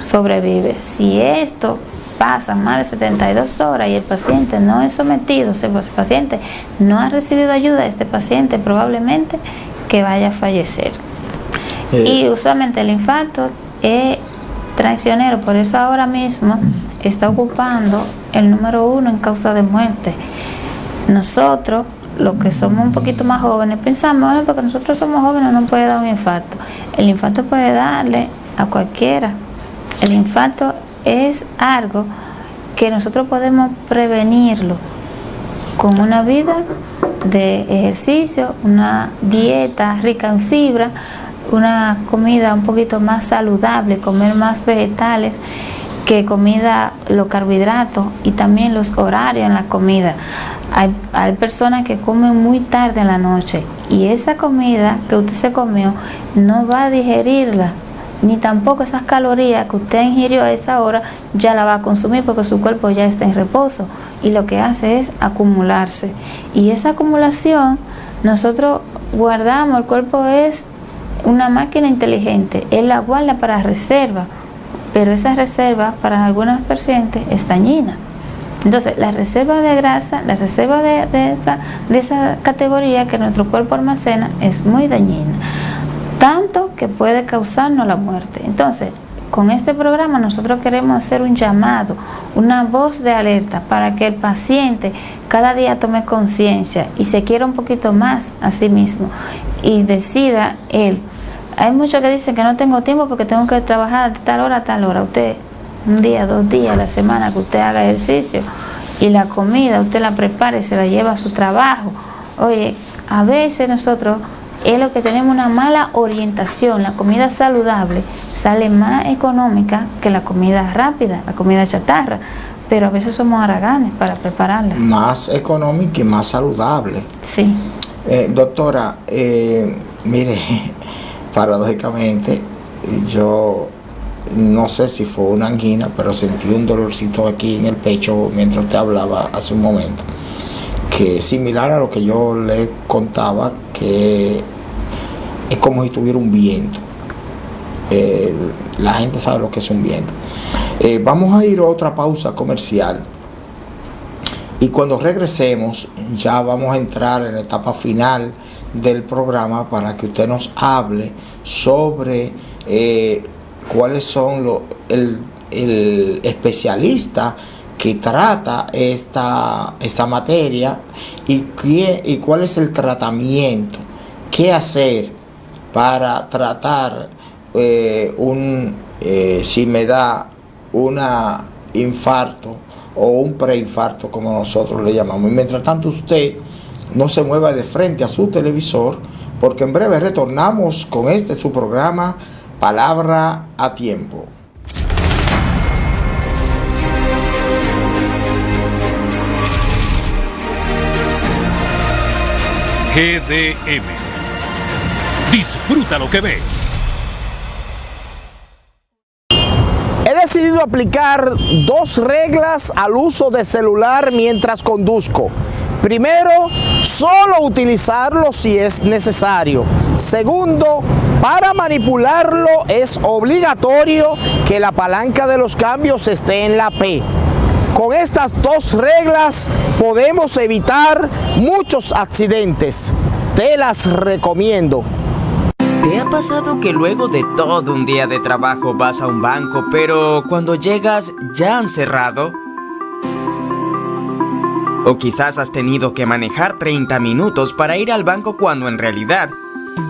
sobrevive. Si esto pasa más de 72 horas y el paciente no es sometido, si el paciente no ha recibido ayuda, este paciente probablemente que vaya a fallecer. Y usualmente el infarto es traicionero, por eso ahora mismo está ocupando el número 1 en causa de muerte. Nosotros, los que somos un poquito más jóvenes, pensamos, bueno, porque nosotros somos jóvenes no puede dar un infarto. El infarto puede darle a cualquiera. El infarto es algo que nosotros podemos prevenirlo con una vida de ejercicio, una dieta rica en fibra, una comida un poquito más saludable, comer más vegetales que comida, los carbohidratos, y también los horarios en la comida. Hay personas que comen muy tarde en la noche y esa comida que usted se comió no va a digerirla, ni tampoco esas calorías que usted ingirió a esa hora ya la va a consumir, porque su cuerpo ya está en reposo y lo que hace es acumularse, y esa acumulación nosotros guardamos. El cuerpo es una máquina inteligente, él la guarda para reserva, pero esa reserva para algunos pacientes es dañina. Entonces, la reserva de grasa, la reserva de esa categoría que nuestro cuerpo almacena es muy dañina, tanto que puede causarnos la muerte. Entonces, con este programa nosotros queremos hacer un llamado, una voz de alerta para que el paciente cada día tome conciencia y se quiera un poquito más a sí mismo y decida él. Hay muchos que dicen que no tengo tiempo porque tengo que trabajar de tal hora a tal hora. Usted, un día, 2 días a la semana que usted haga ejercicio, y la comida usted la prepara y se la lleva a su trabajo. Oye, a veces nosotros es lo que tenemos una mala orientación. La comida saludable sale más económica que la comida rápida, la comida chatarra, pero a veces somos haraganes para prepararla. Más económica y más saludable. Sí. Doctora, mire, paradójicamente, yo no sé si fue una angina, pero sentí un dolorcito aquí en el pecho mientras usted hablaba hace un momento, que es similar a lo que yo le contaba, que es como si tuviera un viento. La gente sabe lo que es un viento. Vamos a ir a otra pausa comercial y cuando regresemos ya vamos a entrar en la etapa final del programa para que usted nos hable sobre cuáles son el especialista que trata esta materia y cuál es el tratamiento, qué hacer para tratar si me da un infarto o un preinfarto, como nosotros le llamamos. Y mientras tanto usted no se mueva de frente a su televisor, porque en breve retornamos con su programa Palabra a Tiempo. GDM. Disfruta lo que ves. He decidido aplicar dos reglas al uso de celular mientras conduzco. Primero, solo utilizarlo si es necesario. Segundo, para manipularlo es obligatorio que la palanca de los cambios esté en la P. Con estas dos reglas podemos evitar muchos accidentes. Te las recomiendo. ¿Te ha pasado que luego de todo un día de trabajo vas a un banco, pero cuando llegas ya han cerrado? O quizás has tenido que manejar 30 minutos para ir al banco cuando en realidad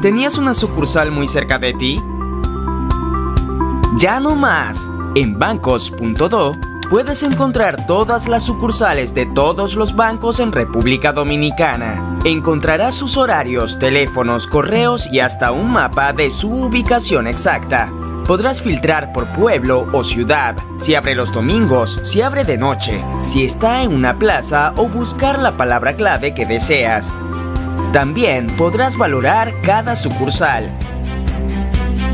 tenías una sucursal muy cerca de ti. Ya no más. En bancos.do puedes encontrar todas las sucursales de todos los bancos en República Dominicana. Encontrarás sus horarios, teléfonos, correos y hasta un mapa de su ubicación exacta. Podrás filtrar por pueblo o ciudad, si abre los domingos, si abre de noche, si está en una plaza o buscar la palabra clave que deseas. También podrás valorar cada sucursal.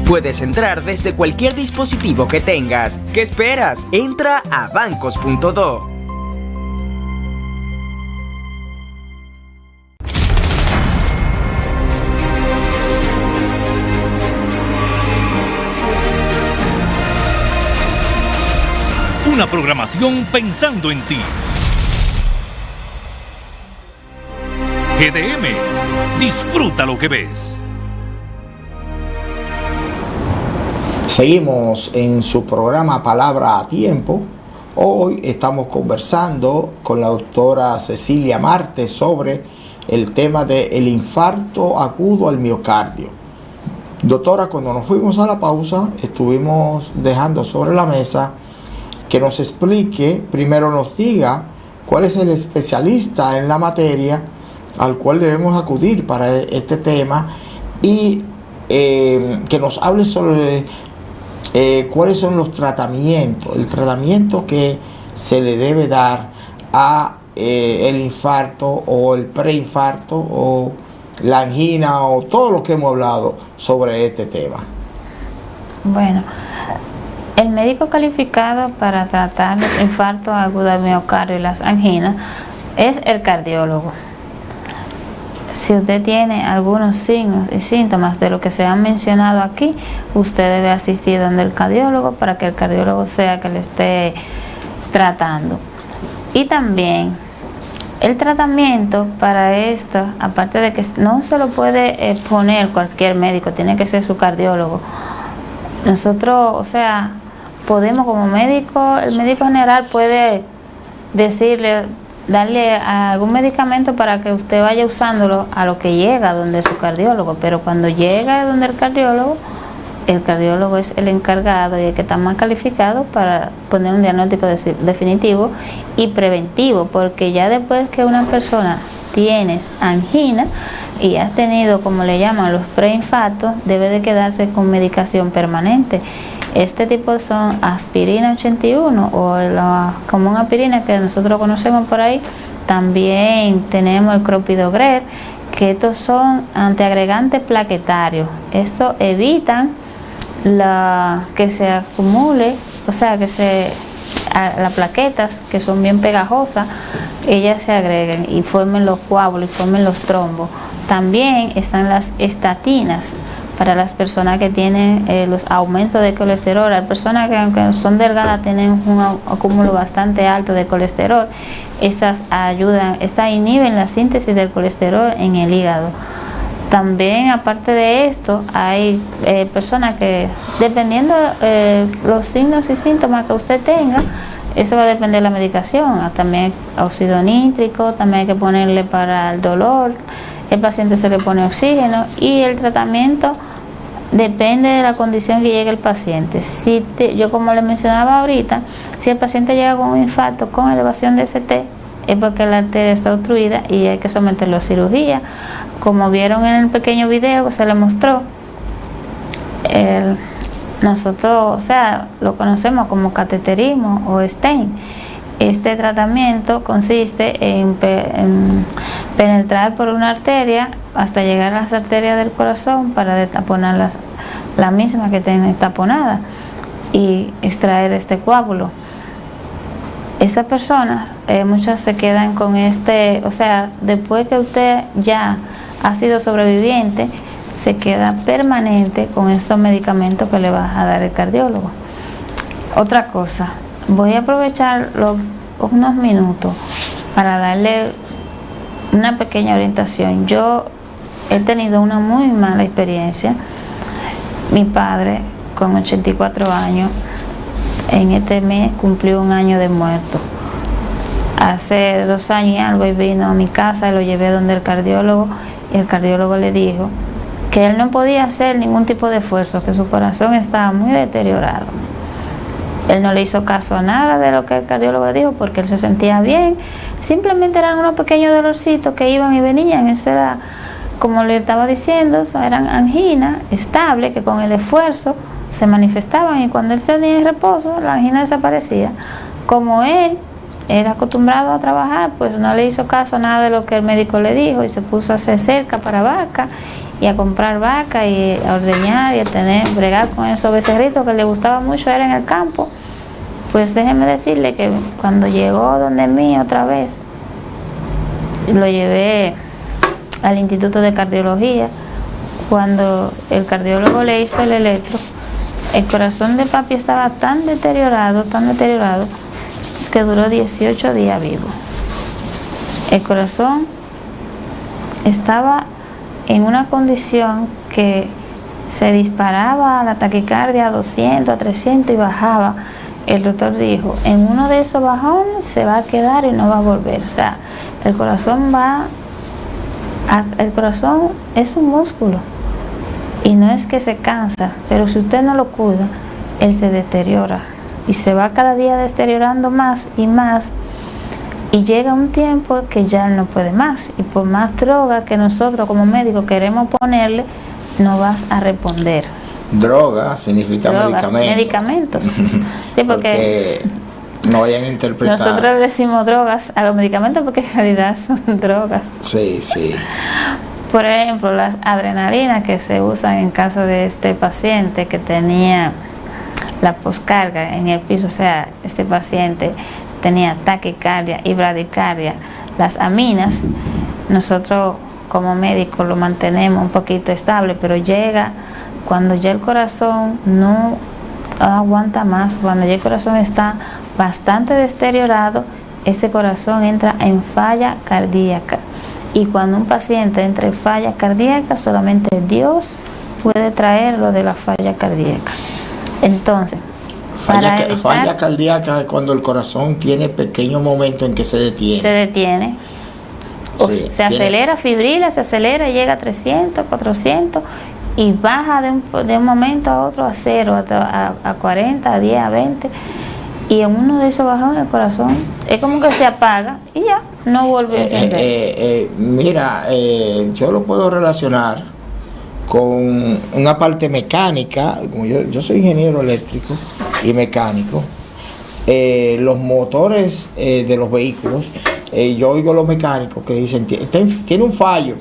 Puedes entrar desde cualquier dispositivo que tengas. ¿Qué esperas? Entra a bancos.do. Una programación pensando en ti. GDM. Disfruta lo que ves. Seguimos en su programa Palabra a Tiempo. Hoy estamos conversando con la doctora Cecilia Marte sobre el tema del infarto agudo al miocardio. Doctora, cuando nos fuimos a la pausa, estuvimos dejando sobre la mesa que nos explique, primero nos diga cuál es el especialista en la materia al cual debemos acudir para este tema y que nos hable sobre cuáles son los tratamientos, el tratamiento que se le debe dar a el infarto o el preinfarto o la angina o todo lo que hemos hablado sobre este tema. Bueno, el médico calificado para tratar los infartos agudos al miocardio y las anginas es el cardiólogo. Si usted tiene algunos signos y síntomas de lo que se han mencionado aquí, usted debe asistir donde el cardiólogo para que el cardiólogo sea que le esté tratando. Y también el tratamiento para esto, aparte de que no se lo puede poner cualquier médico, tiene que ser su cardiólogo. Nosotros, podemos como médico, el médico general puede darle algún medicamento para que usted vaya usándolo a lo que llega donde su cardiólogo, pero cuando llega donde el cardiólogo es el encargado y el que está más calificado para poner un diagnóstico definitivo y preventivo, porque ya después que una persona tiene angina y ha tenido, como le llaman, los preinfartos, debe de quedarse con medicación permanente. Este tipo son aspirina 81 o la común aspirina que nosotros conocemos por ahí. También tenemos el clopidogrel, que estos son antiagregantes plaquetarios. Estos evitan que se acumule, las plaquetas que son bien pegajosas, ellas se agreguen y formen los coágulos y formen los trombos. También están las estatinas para las personas que tienen los aumentos de colesterol. Las personas que aunque son delgadas tienen un acúmulo bastante alto de colesterol. Estas inhiben la síntesis del colesterol en el hígado. También, aparte de esto, hay personas que, dependiendo los signos y síntomas que usted tenga, eso va a depender de la medicación. También óxido nítrico, también hay que ponerle para el dolor. El paciente se le pone oxígeno y el tratamiento depende de la condición que llegue el paciente. Yo como le mencionaba ahorita, si el paciente llega con un infarto con elevación de ST, es porque la arteria está obstruida y hay que someterlo a cirugía. Como vieron en el pequeño video que se le mostró, nosotros, o sea, lo conocemos como cateterismo o stent. Este tratamiento consiste en penetrar por una arteria hasta llegar a las arterias del corazón para destaponar la misma que tiene taponada y extraer este coágulo. Estas personas, muchas se quedan con o sea, después que usted ya ha sido sobreviviente, se queda permanente con estos medicamentos que le va a dar el cardiólogo. Otra cosa, voy a aprovechar unos minutos para darle una pequeña orientación. Yo he tenido una muy mala experiencia. Mi padre, con 84 años, en este mes cumplió 1 año de muerto. Hace 2 años y algo, él vino a mi casa y lo llevé donde el cardiólogo, y el cardiólogo le dijo que él no podía hacer ningún tipo de esfuerzo, que su corazón estaba muy deteriorado. Él no le hizo caso a nada de lo que el cardiólogo le dijo porque él se sentía bien. Simplemente eran unos pequeños dolorcitos que iban y venían. Eso era, como le estaba diciendo, eran anginas estables que con el esfuerzo se manifestaban, y cuando él se tenía en reposo, la angina desaparecía. Como él era acostumbrado a trabajar, pues no le hizo caso a nada de lo que el médico le dijo y se puso a hacer cerca para vaca y a comprar vaca y a ordeñar y a bregar con esos becerritos que le gustaba mucho, era en el campo. Pues déjeme decirle que cuando llegó donde mí otra vez, lo llevé al Instituto de Cardiología. Cuando el cardiólogo le hizo el electro, el corazón de papi estaba tan deteriorado, que duró 18 días vivo. El corazón estaba en una condición que se disparaba a la taquicardia a 200, a 300 y bajaba. El doctor dijo, en uno de esos bajones se va a quedar y no va a volver. O sea, el corazón es un músculo y no es que se cansa, pero si usted no lo cuida, él se deteriora y se va cada día deteriorando más y más, y llega un tiempo que ya él no puede más, y por más droga que nosotros como médicos queremos ponerle, no vas a responder. Droga significa medicamentos. Sí, porque no vayan a interpretar. Nosotros decimos drogas a los medicamentos porque en realidad son drogas. Sí, sí. Por ejemplo, las adrenalinas que se usan en caso de este paciente que tenía la poscarga en el piso, o sea, este paciente tenía taquicardia y bradicardia. Las aminas, nosotros como médicos lo mantenemos un poquito estable, pero llega cuando ya el corazón no aguanta más, cuando ya el corazón está bastante deteriorado, este corazón entra en falla cardíaca. Y cuando un paciente entra en falla cardíaca, solamente Dios puede traerlo de la falla cardíaca. Entonces, falla cardíaca es cuando el corazón tiene pequeños momentos en que se detiene. Se detiene. Sí, se acelera, fibrila, se acelera y llega a 300, 400 y baja de un momento a otro a 0, a 40, a 10, a 20. Y en uno de esos bajones el corazón es como que se apaga y ya no vuelve a encender. Mira, yo lo puedo relacionar con una parte mecánica. Como yo soy ingeniero eléctrico y mecánico, los motores de los vehículos, yo oigo a los mecánicos que dicen tiene un fallo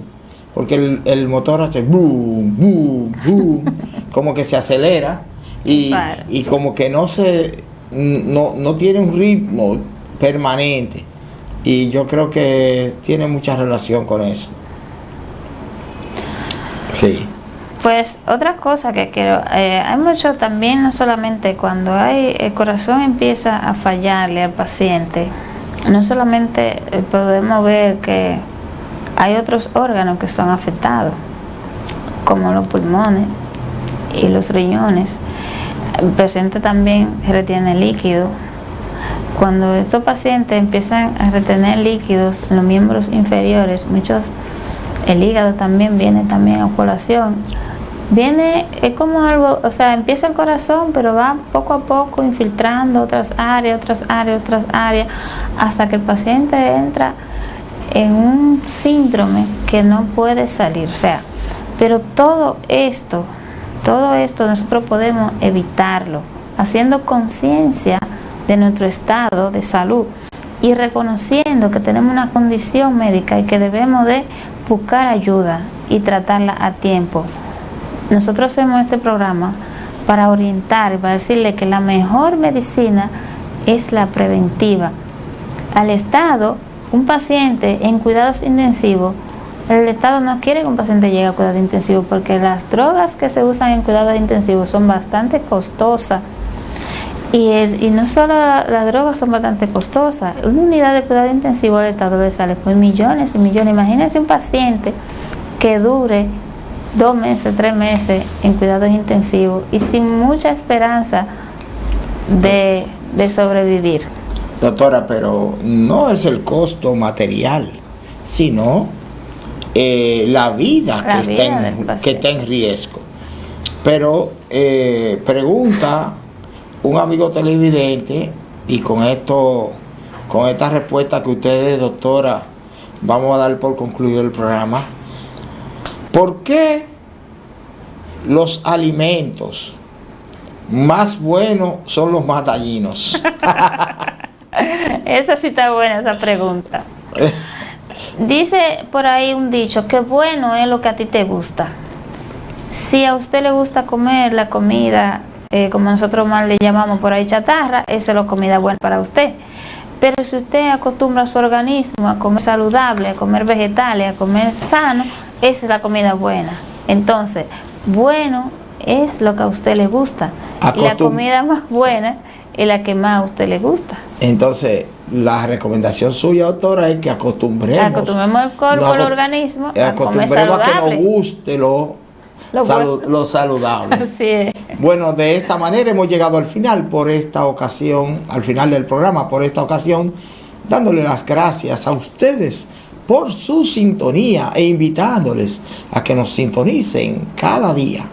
porque el motor hace boom, boom, boom, como que se acelera y como que no tiene un ritmo permanente, y yo creo que tiene mucha relación con eso. Sí. Pues otra cosa que quiero, hay mucho también, no solamente cuando el corazón empieza a fallarle al paciente, no solamente podemos ver que hay otros órganos que están afectados, como los pulmones y los riñones. El paciente también retiene líquido. Cuando estos pacientes empiezan a retener líquidos en los miembros inferiores, el hígado también viene a colación. viene, es como algo, o sea, empieza el corazón, pero va poco a poco infiltrando otras áreas, hasta que el paciente entra en un síndrome que no puede salir. O sea, pero todo esto nosotros podemos evitarlo haciendo conciencia de nuestro estado de salud y reconociendo que tenemos una condición médica y que debemos de buscar ayuda y tratarla a tiempo. Nosotros hacemos este programa para orientar y para decirle que la mejor medicina es la preventiva. Al Estado, un paciente en cuidados intensivos, el Estado no quiere que un paciente llegue a cuidados intensivos porque las drogas que se usan en cuidados intensivos son bastante costosas. Y no solo las drogas son bastante costosas, una unidad de cuidado intensivo al Estado le sale por millones y millones. Imagínense un paciente que dure 2 meses, 3 meses en cuidados intensivos y sin mucha esperanza de sobrevivir. Doctora, pero no es el costo material, sino la vida que está en riesgo. Pero pregunta un amigo televidente, y con esta respuesta que ustedes, doctora, vamos a dar por concluido el programa. ¿Por qué los alimentos más buenos son los más dañinos? Esa sí está buena, esa pregunta. Dice por ahí un dicho, que bueno es lo que a ti te gusta. Si a usted le gusta comer la comida, como nosotros más le llamamos por ahí chatarra, esa es la comida buena para usted. Pero si usted acostumbra a su organismo a comer saludable, a comer vegetales, a comer sano, esa es la comida buena. Entonces, bueno es lo que a usted le gusta. Y la comida más buena es la que más a usted le gusta. Entonces, la recomendación suya, doctora, es que acostumbremos el cuerpo, el organismo, a comer saludable. A que nos guste lo saludable. Así es. Bueno, de esta manera hemos llegado al final al final del programa por esta ocasión, dándole las gracias a ustedes por su sintonía e invitándoles a que nos sintonicen cada día.